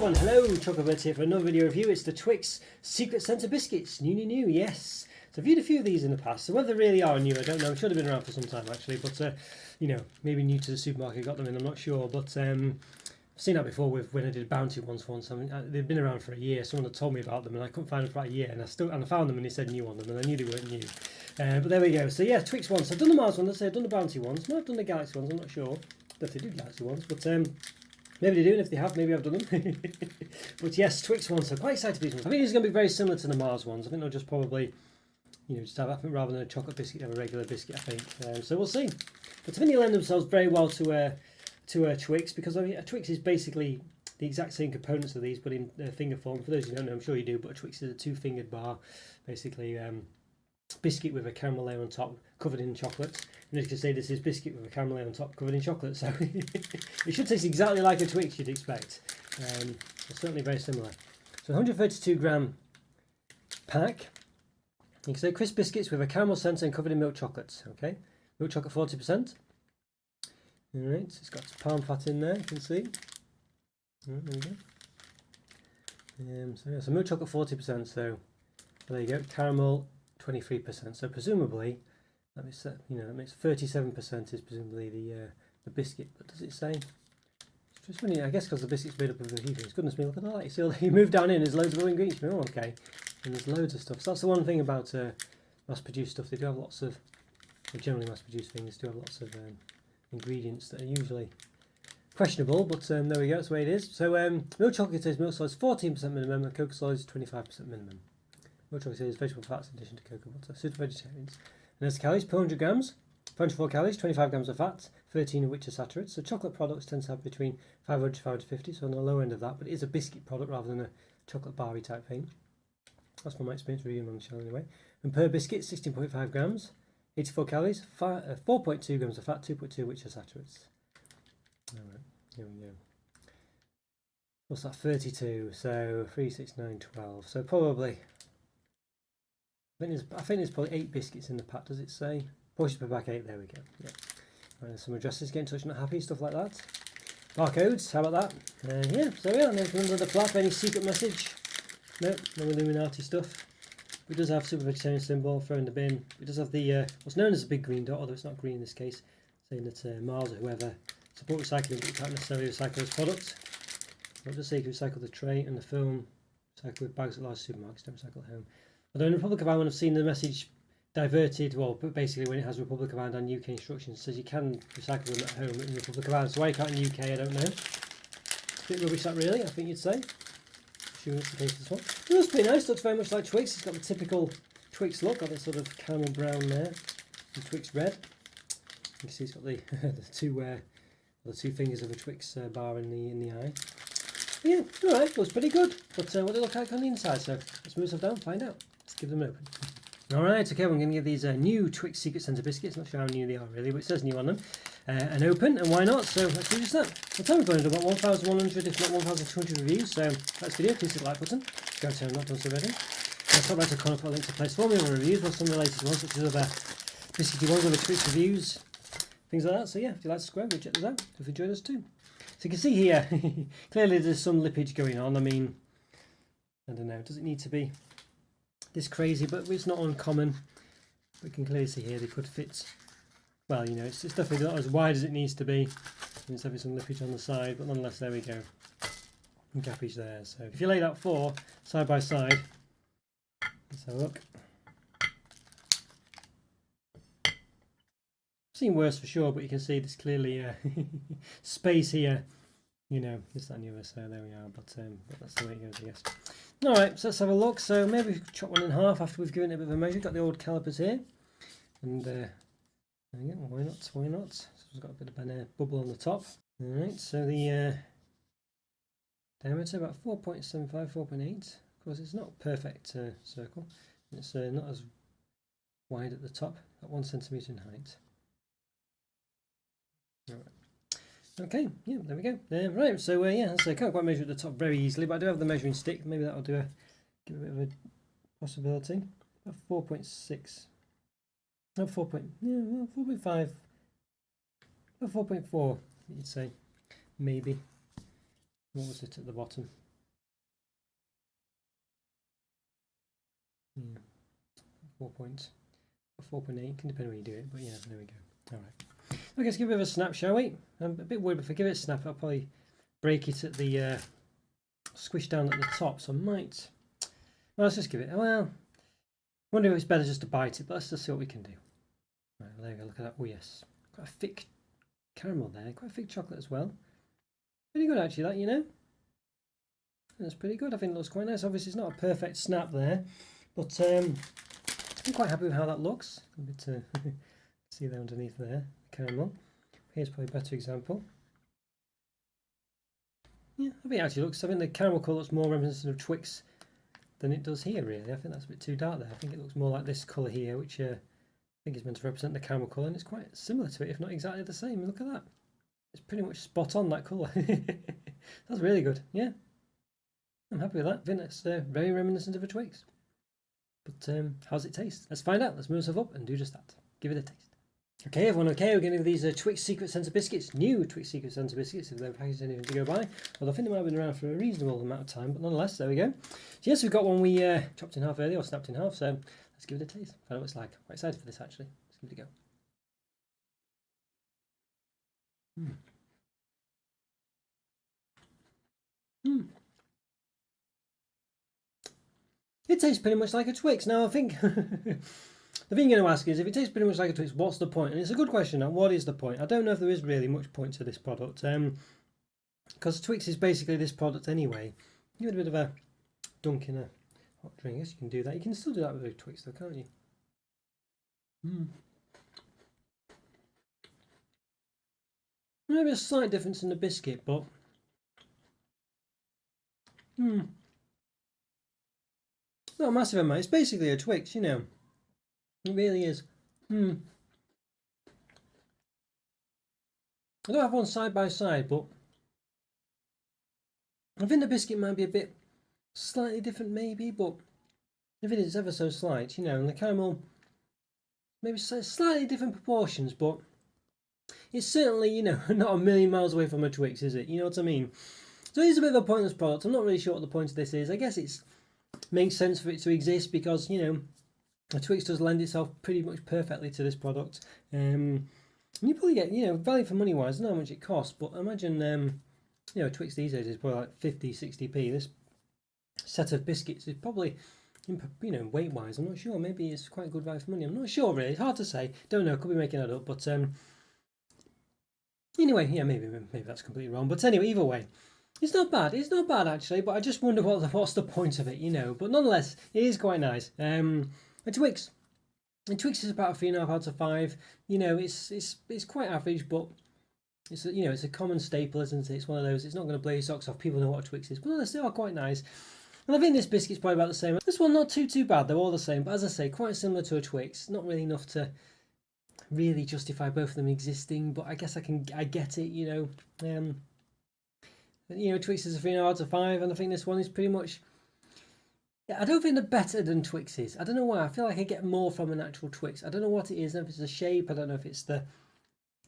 everyone, hello, Roberto here for another video review. It's the Twix Secret Centre Biscuits, new, yes. So I've viewed a few of these in the past, so whether they really are new, I don't know. I'm sure they've been around for some time actually, but you know, maybe new to the supermarket, got them in, I'm not sure, but I've seen that before when I did bounty ones once. I mean, they've been around for a year. Someone had told me about them and I couldn't find them for about a year, and I found them and they said new on them and I knew they weren't new. But there we go. So yeah, Twix ones. I've done the Mars ones, I've done the bounty ones, might have done the Galaxy ones, I'm not sure if they do Galaxy ones, but maybe they do, and if they have, maybe I've done them. But yes, Twix ones, so quite excited for these ones. I think these are going to be very similar to the Mars ones. I think they'll just probably, you know, just have, I think rather than a chocolate biscuit, have a regular biscuit, I think. So we'll see. But I think they lend themselves very well to a Twix, because I mean, a Twix is basically the exact same components of these, but in finger form. For those who don't know, I'm sure you do, but a Twix is a two-fingered bar, basically biscuit with a caramel layer on top, covered in chocolate. And as you can see, this is biscuit with a caramel layer on top, covered in chocolate. So it should taste exactly like a Twix, you'd expect. It's certainly very similar. So 132 gram pack. You can say crisp biscuits with a caramel centre and covered in milk chocolate. Okay, milk chocolate 40%. All right, it's got palm fat in there. You can see. All right, there we go. So yeah, so milk chocolate 40%. So there you go. Caramel 23%. So presumably, that makes, you know, that makes 37% is presumably the biscuit. But does it say? It's just funny, I guess, because the biscuit's made up of the heathens. Goodness me, look at that! You see, you move down in, there's loads of ingredients. Oh, okay, and there's loads of stuff. So that's the one thing about mass-produced stuff. They do have lots of, generally mass-produced things do have lots of ingredients that are usually questionable. But there we go. That's the way it is. So milk chocolate contains milk solids 14% minimum, and cocoa solids 25% minimum. Milk chocolate is vegetable fats in addition to cocoa butter, suited for vegetarians. And there's calories per 100 grams, 24 calories, 25 grams of fat, 13 of which are saturated. So chocolate products tend to have between 500 to 550, so on the lower end of that, but it is a biscuit product rather than a chocolate bar-y type thing. That's from my experience reviewing on the channel anyway. And per biscuit, 16.5 grams, 84 calories, 4.2 grams of fat, 2.2 of which are saturates. Alright, here we go. What's that, 32, so 3, 6, 9, 12, so probably, I think there's probably 8 biscuits in the pack, does it say? Portions per pack 8, there we go. Yeah. Right, some addresses, get in touch, not happy, stuff like that. Barcodes, how about that? Yeah, so yeah, and then under the flap, any secret message? No Illuminati stuff. It does have super vegetarian symbol, throw in the bin. It does have the, what's known as a big green dot, although it's not green in this case, saying that Mars or whoever support recycling, but you can't necessarily recycle this product. I'll just say you can recycle the tray and the film, recycle with bags at large supermarkets, don't recycle at home. Although in Republic of Ireland, I've seen the message diverted, well, but basically when it has Republic of Ireland and UK instructions, it says you can recycle them at home in Republic of Ireland. So why you can't in the UK, I don't know. Bit rubbish that really, I think you'd say. Assuming it's the case this one. It looks pretty nice, looks very much like Twix. It's got the typical Twix look, got this sort of caramel brown there, and Twix red. You can see it's got the the two fingers of a Twix bar in the eye. But yeah, alright, looks pretty good. But what do they look like on the inside? So let's move stuff down, find out. Let's give them an open. Alright, okay, I'm going to give these new Twix Secret Centre Biscuits, not sure how new they are really, but it says new on them, an open, and why not? So let's do just that. The time we've done about 1,100, if not 1,200 reviews, so that's the video. Please hit the like button, subscribe to the channel, not done so already. I'll talk about the corner, put a link to place for me on reviews, plus some related ones, such as other biscuity ones, other Twix reviews, things like that. So yeah, if you like to subscribe, check those out, if you enjoyed us too. So you can see here, clearly there's some lippage going on. I mean, I don't know, does it need to be this crazy? But it's not uncommon. We can clearly see here they could fit, well, you know, it's definitely not as wide as it needs to be. It's having some lippage on the side, but nonetheless, there we go. Gappage there. So if you lay that 4 side by side, let's have a look. Seen worse for sure, but you can see there's clearly space here, you know, this, that and the other, so there we are, but that's the way it goes, I guess. Alright, so let's have a look. So maybe we could chop one in half after we've given it a bit of a measure. Got the old calipers here, and there we go, why not, so it's got a bit of a bubble on the top. Alright, so the diameter about 4.75, 4.8, of course it's not a perfect circle, it's not as wide at the top, about 1 centimetre in height. Alright. Okay, yeah, there we go. Right, so yeah, so I can't quite measure at the top very easily, but I do have the measuring stick. Maybe that'll give a bit of a possibility. About 4.6. No, 4.5. About 4.4, you'd say. Maybe. What was it at the bottom? Yeah. 4.8, can depend on when you do it, but yeah, there we go. Alright. Okay, let's give it a bit of a snap, shall we? I'm a bit worried, but if I give it a snap, I'll probably break it at the squish down at the top, so I might. Well, let's just give it. Well, I wonder if it's better just to bite it, but let's just see what we can do. Right, there we go. Look at that. Oh yes, quite a thick caramel there, quite a thick chocolate as well. Pretty good actually, that, you know. That's pretty good. I think it looks quite nice. Obviously, it's not a perfect snap there, but I'm quite happy with how that looks. A bit to see there underneath there, caramel. Here's probably a better example. Yeah, I think it actually looks. I think the caramel colour looks more reminiscent of Twix than it does here. Really, I think that's a bit too dark there. I think it looks more like this colour here, which I think is meant to represent the caramel colour, and it's quite similar to it, if not exactly the same. Look at that. It's pretty much spot on, that colour. That's really good. Yeah, I'm happy with that. I think that's very reminiscent of a Twix. But how's it taste? Let's find out. Let's move ourselves up and do just that. Give it a taste. Okay, everyone, okay, we're going to give these Twix Secret Centre Biscuits, new Twix Secret Centre Biscuits, if they've packaged anything to go by. Well, I think they might have been around for a reasonable amount of time, but nonetheless, there we go. So yes, we've got one we chopped in half earlier, or snapped in half, so let's give it a taste. Find out what it's like. I'm quite excited for this, actually. Let's give it a go. It tastes pretty much like a Twix. Now, I think the thing you're going to ask is, if it tastes pretty much like a Twix, what's the point? And it's a good question. Now, what is the point? I don't know if there is really much point to this product, because Twix is basically this product anyway. Give it a bit of a dunk in a hot drink. I guess you can do that. You can still do that with a Twix, though, can't you? Maybe a slight difference in the biscuit, but not a massive amount. It's basically a Twix, you know. It really is. I don't have one side by side, but I think the biscuit might be a bit slightly different, maybe, but if it is ever so slight, you know, and the caramel maybe slightly different proportions, but it's certainly, you know, not a million miles away from a Twix, is it? You know what I mean? So it is a bit of a pointless product. I'm not really sure what the point of this is. I guess it makes sense for it to exist because, you know, a Twix does lend itself pretty much perfectly to this product. You probably get, you know, value for money wise, I don't know how much it costs, but I imagine, you know, a Twix these days is probably like 50, 60p. This set of biscuits is probably, you know, weight wise, I'm not sure. Maybe it's quite good value for money. I'm not sure really. It's hard to say. Don't know. Could be making that up. But anyway, yeah, maybe that's completely wrong. But anyway, either way, it's not bad. It's not bad actually. But I just wonder what's the point of it, you know. But nonetheless, it is quite nice. A Twix is about a 3.5 out of 5. You know, it's quite average, but it's a, you know, it's a common staple, isn't it? It's one of those. It's not going to blow your socks off. People know what a Twix is, but they still are quite nice. And I think this biscuit's probably about the same. This one not too bad. They're all the same, but as I say, quite similar to a Twix. Not really enough to really justify both of them existing, but I guess I get it. You know, Twix is a 3.5 out of 5, and I think this one is pretty much. I don't think they're better than Twixes. I don't know why. I feel like I get more from an actual Twix. I don't know what it is. I don't know if it's the shape. I don't know if it's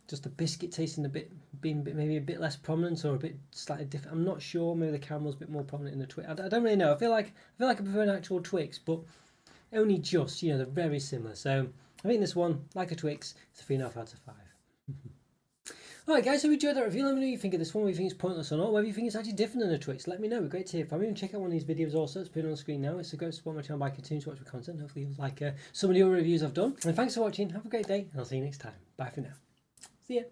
just the biscuit tasting maybe a bit less prominent or a bit slightly different. I'm not sure. Maybe the caramel's a bit more prominent in the Twix. I don't really know. I feel like I prefer an actual Twix, but only just. You know, they're very similar. So I think this one, like a Twix, it's a 3.5 out of 5. Alright guys, so if you enjoyed that review, let me know what you think of this one, whether you think it's pointless or not, whether you think it's actually different than a Twix. Let me know, it'd be great to hear from you. And check out one of these videos also, it's put on the screen now. It's a great support my channel by continuing to watch my content. Hopefully you'll like some of the other reviews I've done. And thanks for watching, have a great day, and I'll see you next time. Bye for now. See ya.